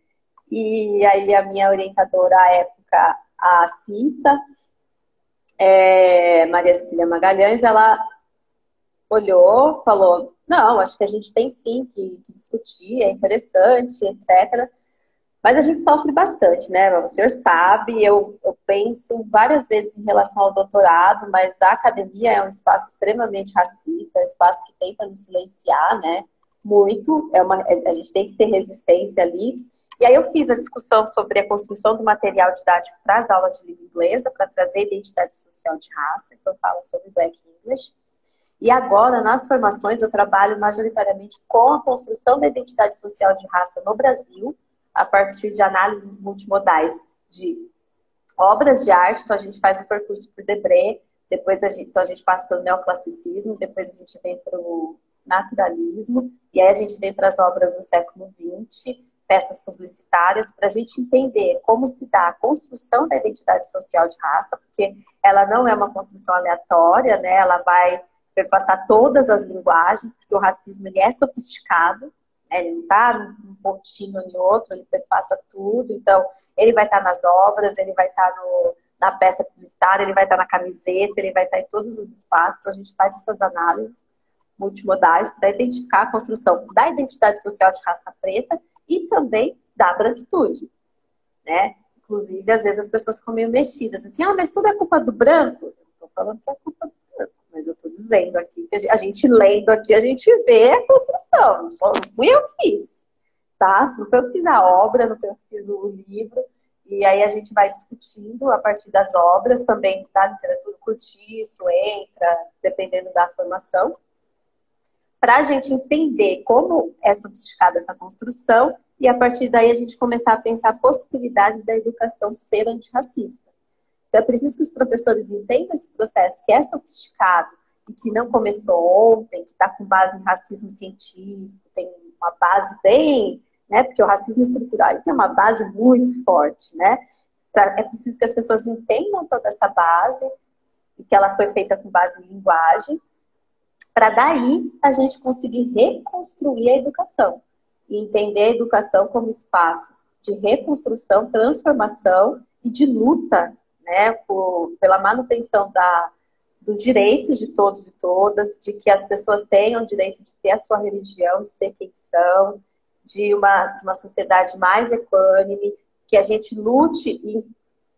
e aí a minha orientadora, à época, a Cissa, Maria Cecília Magalhães, ela olhou, falou, não, acho que a gente tem sim que discutir, é interessante, etc. Mas a gente sofre bastante, né? O senhor sabe, eu penso várias vezes em relação ao doutorado, mas a academia é um espaço extremamente racista, é um espaço que tenta nos silenciar, né? Muito, a gente tem que ter resistência ali. E aí eu fiz a discussão sobre a construção do material didático para as aulas de língua inglesa, para trazer identidade social de raça, então eu falo sobre Black English. E agora, nas formações, eu trabalho majoritariamente com a construção da identidade social de raça no Brasil, a partir de análises multimodais de obras de arte. Então, a gente faz o percurso por Debré, depois então a gente passa pelo neoclassicismo, depois a gente vem para o naturalismo, e aí a gente vem para as obras do século XX, peças publicitárias, para a gente entender como se dá a construção da identidade social de raça, porque ela não é uma construção aleatória, né? Ela vai perpassar todas as linguagens, porque o racismo ele é sofisticado, né? Ele não está num pontinho ou em outro, ele perpassa tudo. Então, ele vai estar nas obras, ele vai estar na peça publicitária, ele vai estar na camiseta, ele vai estar em todos os espaços. Então, a gente faz essas análises multimodais para identificar a construção da identidade social de raça preta e também da branquitude, né? Inclusive, às vezes as pessoas ficam meio mexidas, assim, mas tudo é culpa do branco? Eu não estou falando que é culpa do branco, mas eu estou dizendo aqui, que a gente lendo aqui, a gente vê a construção, não fui eu que fiz, tá? Não foi eu que fiz a obra, não foi eu que fiz o livro, e aí a gente vai discutindo a partir das obras, também da literatura, curtiço, entra, dependendo da formação, para a gente entender como é sofisticada essa construção e, a partir daí, a gente começar a pensar possibilidades da educação ser antirracista. Então, é preciso que os professores entendam esse processo que é sofisticado e que não começou ontem, que está com base em racismo científico, tem uma base bem, né, porque o racismo estrutural tem uma base muito forte, né? É preciso que as pessoas entendam toda essa base e que ela foi feita com base em linguagem, para daí a gente conseguir reconstruir a educação e entender a educação como espaço de reconstrução, transformação e de luta, né, pela manutenção dos direitos de todos e todas, de que as pessoas tenham o direito de ter a sua religião, de ser quem são, de uma sociedade mais equânime, que a gente lute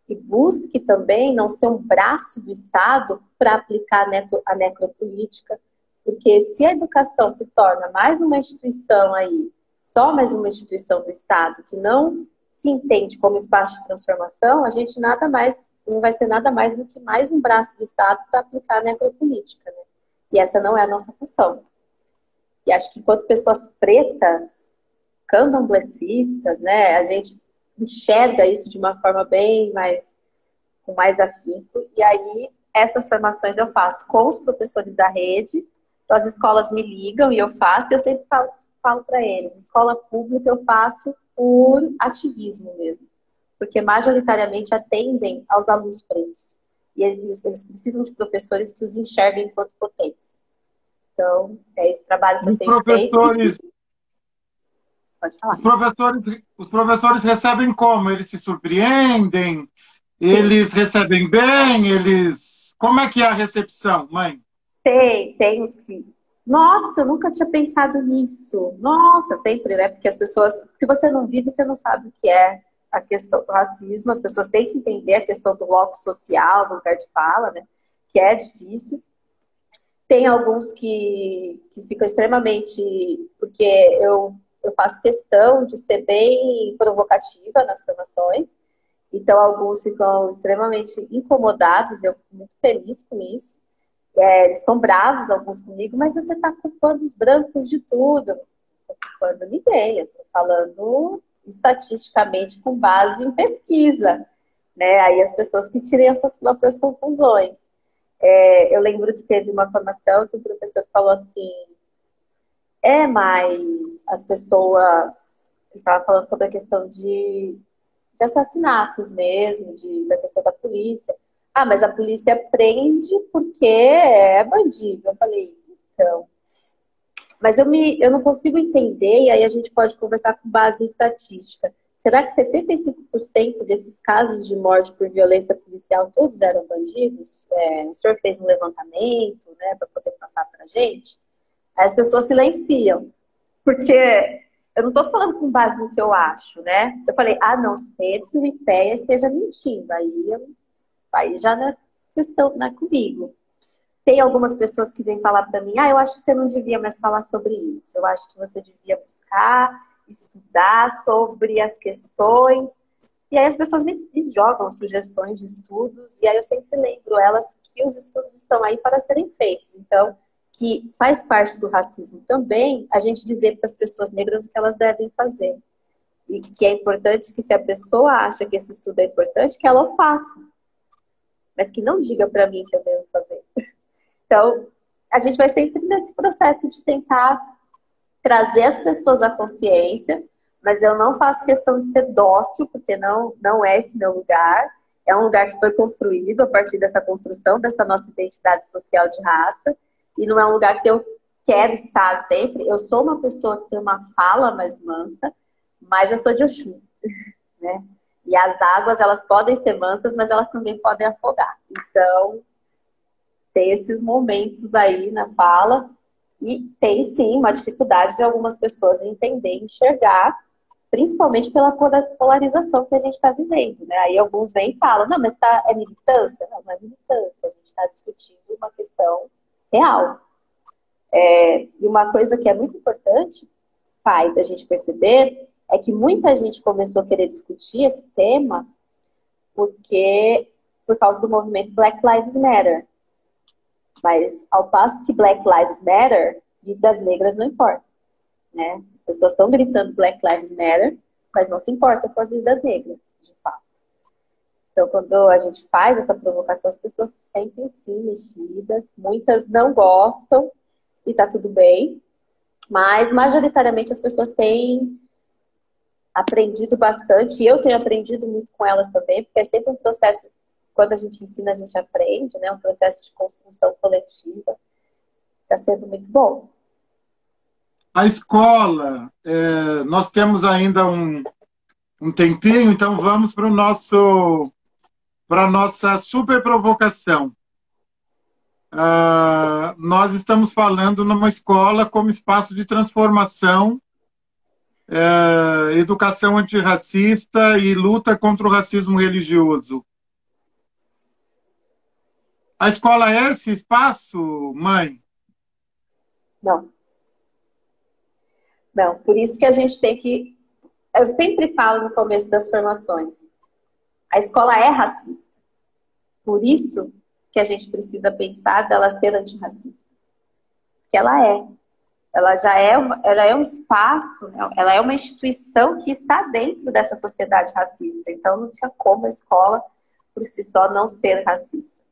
e busque também não ser um braço do Estado para aplicar a necropolítica. Porque se a educação se torna mais uma instituição aí, só mais uma instituição do Estado, que não se entende como espaço de transformação, a gente não vai ser nada mais do que mais um braço do Estado para aplicar a necropolítica, né? E essa não é a nossa função. E acho que enquanto pessoas pretas, candomblecistas, né, a gente enxerga isso de uma forma com mais afinco. E aí, essas formações eu faço com os professores da rede. Então, as escolas me ligam e eu faço, e eu sempre falo para eles, escola pública eu faço por ativismo mesmo, porque majoritariamente atendem aos alunos pretos. E eles precisam de professores que os enxerguem enquanto potência. Então, é esse trabalho que eu tenho feito. Pode falar. Os professores recebem como? Eles se surpreendem? Eles recebem bem? Como é que é a recepção, mãe? Tem os que... Nossa, eu nunca tinha pensado nisso. Nossa, sempre, né? Porque as pessoas... Se você não vive, você não sabe o que é a questão do racismo. As pessoas têm que entender a questão do bloco social, do lugar de fala, né? Que é difícil. Tem alguns que ficam extremamente... Porque eu faço questão de ser bem provocativa nas formações. Então, alguns ficam extremamente incomodados. E eu fico muito feliz com isso. Eles estão bravos, alguns comigo, mas você está culpando os brancos de tudo. Não estou culpando ninguém, eu estou falando estatisticamente com base em pesquisa, né? Aí as pessoas que tirem as suas próprias conclusões. Eu lembro que teve uma formação que o professor falou assim, mas as pessoas... Ele estava falando sobre a questão de assassinatos mesmo, da questão da polícia. Mas a polícia prende porque é bandido. Eu falei, então... Mas eu não consigo entender, e aí a gente pode conversar com base em estatística. Será que 75% desses casos de morte por violência policial todos eram bandidos? O senhor fez um levantamento, né, para poder passar para a gente? Aí as pessoas silenciam. Porque eu não estou falando com base no que eu acho, né? Eu falei, a não ser que o IPEA esteja mentindo. Aí já não é questão, não é comigo. Tem algumas pessoas que vêm falar para mim, eu acho que você não devia mais falar sobre isso. Eu acho que você devia buscar, estudar sobre as questões. E aí as pessoas me jogam sugestões de estudos, e aí eu sempre lembro elas que os estudos estão aí para serem feitos. Então, que faz parte do racismo também a gente dizer para as pessoas negras o que elas devem fazer. E que é importante que, se a pessoa acha que esse estudo é importante, que ela o faça. Mas que não diga para mim que eu devo fazer. Então, a gente vai sempre nesse processo de tentar trazer as pessoas à consciência, mas eu não faço questão de ser dócil, porque não é esse meu lugar. É um lugar que foi construído a partir dessa construção dessa nossa identidade social de raça, e não é um lugar que eu quero estar sempre. Eu sou uma pessoa que tem uma fala mais mansa, mas eu sou de Oxum, né? E as águas, elas podem ser mansas, mas elas também podem afogar. Então, tem esses momentos aí na fala, e tem sim uma dificuldade de algumas pessoas em entender, enxergar, principalmente pela polarização que a gente está vivendo, né? Aí alguns vêm e falam, não, mas é militância? Não é militância, a gente está discutindo uma questão real. E uma coisa que é muito importante, pai, da gente perceber, é que muita gente começou a querer discutir esse tema por causa do movimento Black Lives Matter. Mas, ao passo que Black Lives Matter, vidas negras não importam, né? As pessoas estão gritando Black Lives Matter, mas não se importam com as vidas negras, de fato. Então, quando a gente faz essa provocação, as pessoas se sentem, sim, mexidas. Muitas não gostam, e tá tudo bem. Mas, majoritariamente, as pessoas têm aprendido bastante. E eu tenho aprendido muito com elas também, porque é sempre um processo. Quando a gente ensina, a gente aprende, né? Um processo de construção coletiva. Está sendo muito bom. A escola, nós temos ainda um tempinho, então vamos para a nossa super provocação. Nós estamos falando numa escola como espaço de transformação, educação antirracista e luta contra o racismo religioso. A escola é esse espaço, mãe? Não. Não, por isso que a gente tem que... Eu sempre falo no começo das formações, a escola é racista. Por isso que a gente precisa pensar dela ser antirracista. Porque ela é. Ela é um espaço, ela é uma instituição que está dentro dessa sociedade racista. Então não tinha como a escola, por si só, não ser racista.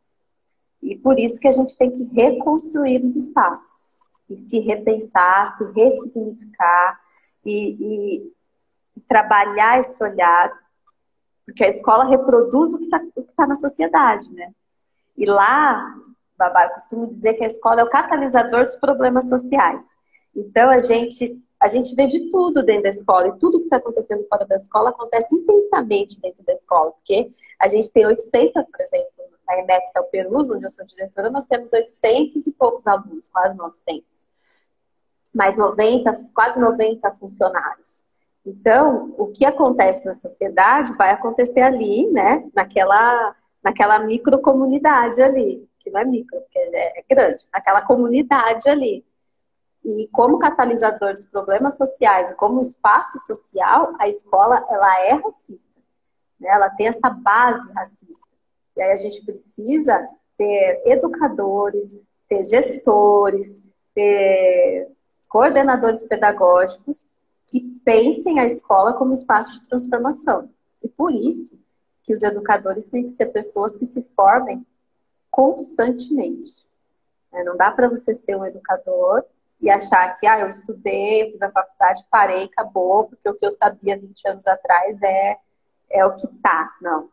E por isso que a gente tem que reconstruir os espaços. E se repensar, se ressignificar e trabalhar esse olhar, porque a escola reproduz o que tá na sociedade, né? E lá, Babá, eu costumo dizer que a escola é o catalisador dos problemas sociais. Então, a gente vê de tudo dentro da escola, e tudo que está acontecendo fora da escola acontece intensamente dentro da escola, porque a gente tem 800, por exemplo, na EMEX Alperus, onde eu sou diretora, nós temos 800 e poucos alunos, quase 900. Mais 90, quase 90 funcionários. Então, o que acontece na sociedade vai acontecer ali, né? Naquela microcomunidade ali, que não é micro, porque é grande, naquela comunidade ali. E como catalisador dos problemas sociais e como espaço social, a escola, ela é racista, né? Ela tem essa base racista. E aí a gente precisa ter educadores, ter gestores, ter coordenadores pedagógicos que pensem a escola como espaço de transformação. E por isso que os educadores têm que ser pessoas que se formem constantemente. Não dá para você ser um educador e achar que eu estudei, fiz a faculdade, parei, acabou, porque o que eu sabia 20 anos atrás é o que tá. Não.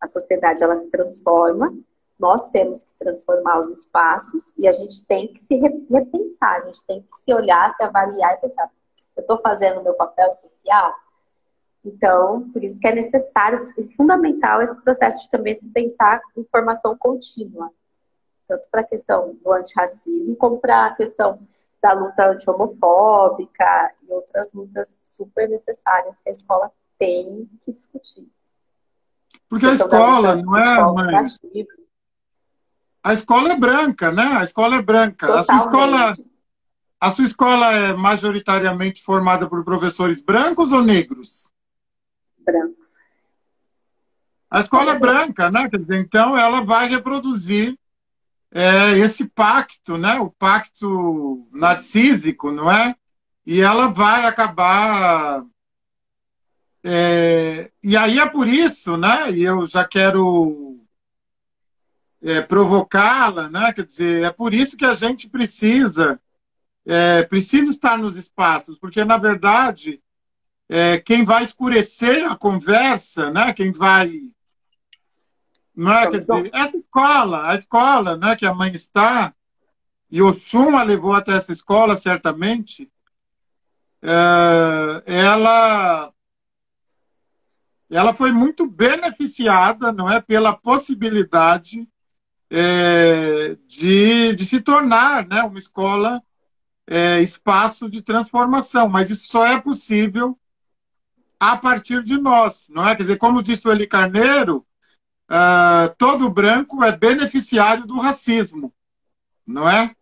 A sociedade, ela se transforma, nós temos que transformar os espaços e a gente tem que se repensar, a gente tem que se olhar, se avaliar e pensar, eu estou fazendo o meu papel social? Então, por isso que é necessário e fundamental esse processo de também se pensar em formação contínua. tanto para a questão do antirracismo, como para a questão da luta anti-homofóbica e outras lutas super necessárias que a escola tem que discutir. Porque a escola, não é, mãe? Educativa. A escola é branca, né? A escola é branca. Totalmente. A sua escola é majoritariamente formada por professores brancos ou negros? Brancos. A escola é branca, né? Quer dizer, então ela vai reproduzir esse pacto, né? O pacto narcísico, não é? E ela vai acabar. E aí é por isso, né? E eu já quero provocá-la, né? Quer dizer, é por isso que a gente precisa estar nos espaços, porque na verdade quem vai escurecer a conversa, né? Quem vai, não é? Quer dizer, essa escola, a escola, né? Que a mãe está e Oxum a levou até essa escola certamente, ela foi muito beneficiada, não é, pela possibilidade de se tornar, né, uma escola espaço de transformação, mas isso só é possível a partir de nós, não é? Quer dizer, como disse o Eli Carneiro, todo branco é beneficiário do racismo, não é?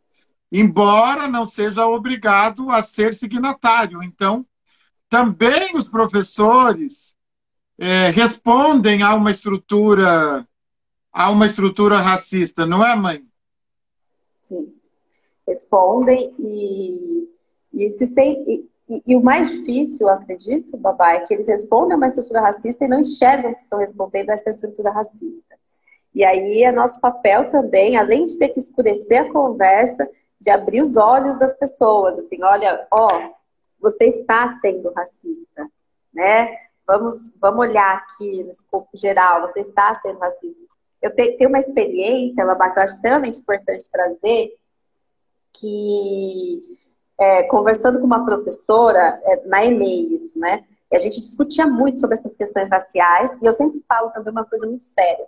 Embora não seja obrigado a ser signatário. Então, também os professores respondem a uma estrutura racista, não é, mãe? Sim. Respondem e o mais difícil, eu acredito, Babá, é que eles respondem a uma estrutura racista e não enxergam que estão respondendo a essa estrutura racista. E aí é nosso papel também, além de ter que escurecer a conversa, de abrir os olhos das pessoas, assim, olha, você está sendo racista, né? Vamos olhar aqui no escopo geral, você está sendo racista. Eu tenho uma experiência, Babá, que eu acho extremamente importante trazer, que conversando com uma professora na EMEI, isso, né? E a gente discutia muito sobre essas questões raciais, e eu sempre falo também uma coisa muito séria.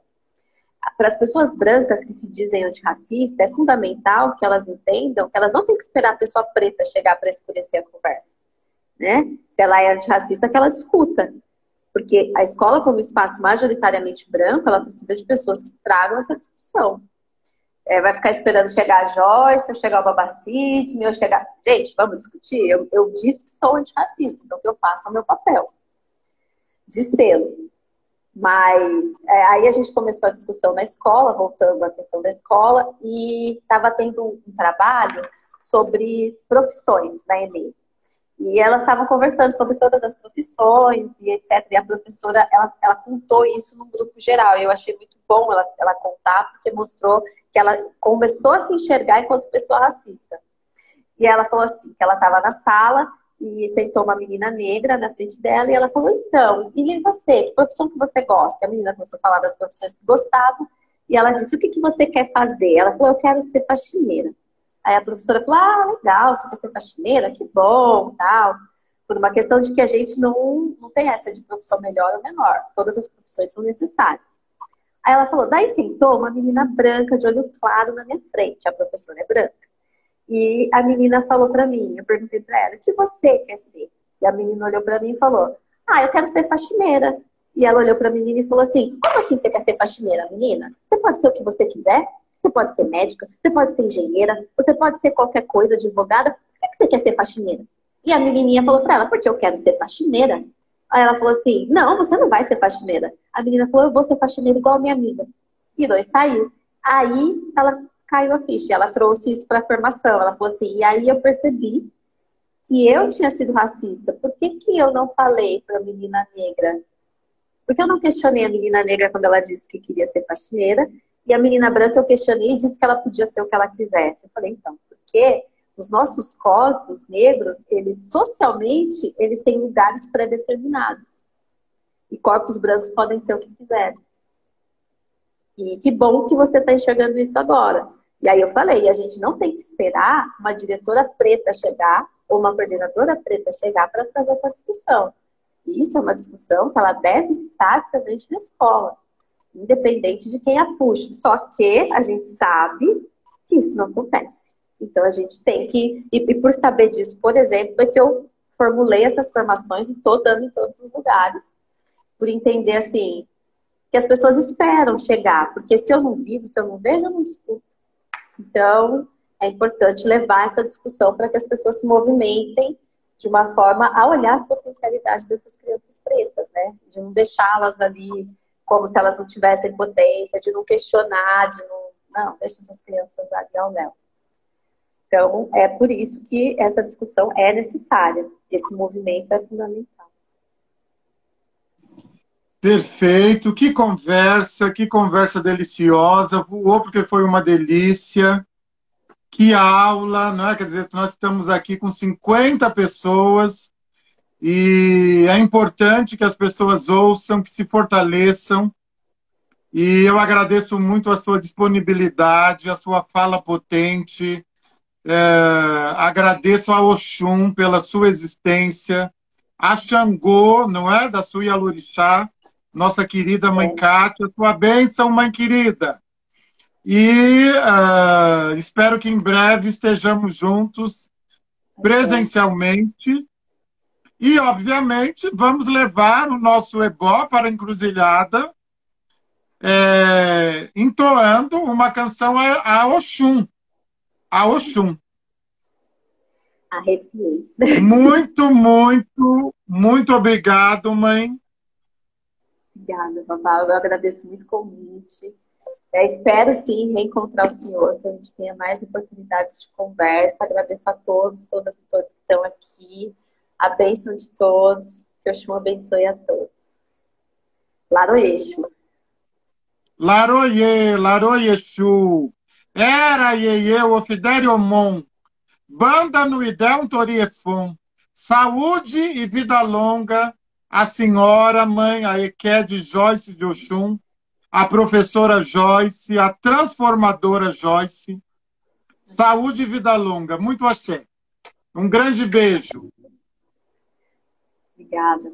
Para as pessoas brancas que se dizem antirracistas, é fundamental que elas entendam que elas não têm que esperar a pessoa preta chegar para escurecer a conversa, né? Se ela é antirracista, que ela discuta. Porque a escola, como espaço majoritariamente branco, ela precisa de pessoas que tragam essa discussão. Vai ficar esperando chegar a Joyce, ou chegar o Babacite, ou chegar... Gente, vamos discutir? Eu disse que sou antirracista, então o que eu faço é o meu papel de selo. Mas aí a gente começou a discussão na escola, voltando à questão da escola, e estava tendo um trabalho sobre profissões na EMEI. E elas estavam conversando sobre todas as profissões e etc. E a professora, ela contou isso num grupo geral. E eu achei muito bom ela contar, porque mostrou que ela começou a se enxergar enquanto pessoa racista. E ela falou assim, que ela estava na sala e sentou uma menina negra na frente dela e ela falou, então, e você? Que profissão que você gosta? E a menina começou a falar das profissões que gostava e ela disse, o que você quer fazer? Ela falou, eu quero ser faxineira. Aí a professora falou, legal, você quer ser faxineira? Que bom, tal. Por uma questão de que a gente não tem essa de profissão melhor ou menor. Todas as profissões são necessárias. Aí ela falou, daí sentou uma menina branca de olho claro na minha frente. A professora é branca. E a menina falou pra mim, eu perguntei pra ela, o que você quer ser? E a menina olhou pra mim e falou, eu quero ser faxineira. E ela olhou pra menina e falou assim, como assim você quer ser faxineira, menina? Você pode ser o que você quiser? Você pode ser médica, você pode ser engenheira, você pode ser qualquer coisa, advogada. Por que você quer ser faxineira? E a menininha falou pra ela, porque eu quero ser faxineira. Aí ela falou assim, não, você não vai ser faxineira. A menina falou, eu vou ser faxineira igual a minha amiga. Virou e saiu. Aí ela caiu a ficha, ela trouxe isso pra formação. Ela falou assim, e aí eu percebi que eu tinha sido racista. Por que eu não falei pra menina negra? Porque eu não questionei a menina negra quando ela disse que queria ser faxineira. E a menina branca eu questionei e disse que ela podia ser o que ela quisesse. Eu falei, então, porque os nossos corpos negros, eles socialmente, eles têm lugares pré-determinados. E corpos brancos podem ser o que quiserem. E que bom que você está enxergando isso agora. E aí eu falei, a gente não tem que esperar uma diretora preta chegar ou uma coordenadora preta chegar para trazer essa discussão. E isso é uma discussão que ela deve estar presente na escola. Independente de quem a puxe. Só que a gente sabe que isso não acontece. Então, a gente tem que... E por saber disso, por exemplo, é que eu formulei essas formações e estou dando em todos os lugares. Por entender, assim, que as pessoas esperam chegar. Porque se eu não vivo, se eu não vejo, eu não escuto. Então, é importante levar essa discussão para que as pessoas se movimentem de uma forma a olhar a potencialidade dessas crianças pretas, né? De não deixá-las ali como se elas não tivessem potência, de não questionar, de não... Não, deixa essas crianças ali ao léu. Então, é por isso que essa discussão é necessária. Esse movimento é fundamental. Perfeito, que conversa deliciosa. Voou porque foi uma delícia. Que aula, não é? Quer dizer, nós estamos aqui com 50 pessoas e é importante que as pessoas ouçam, que se fortaleçam. E eu agradeço muito a sua disponibilidade, a sua fala potente. Agradeço a Oxum pela sua existência, a Xangô, não é? Da sua Ialorixá, nossa querida Mãe Cátia, sua bênção, Mãe querida. E espero que em breve estejamos juntos presencialmente. E, obviamente, vamos levar o nosso ebó para a encruzilhada, entoando uma canção a Oxum. A Oxum. Arrepiei. Muito, muito, muito obrigado, mãe. Obrigada, Vavá. Eu agradeço muito o convite. Espero, sim, reencontrar o senhor, que a gente tenha mais oportunidades de conversa. Agradeço a todos, todas e todos que estão aqui. A bênção de todos. Que o Oxum abençoe a todos. Laroyexu. Laroye, Laroyexu. Era Ieye, Ofideriomon. Banda no Idel Toriefon. Saúde e vida longa. A senhora, mãe, a Equede Joyce de Oxum. A professora Joyce, a transformadora Joyce. Saúde e vida longa. Muito axé. Um grande beijo. Obrigada,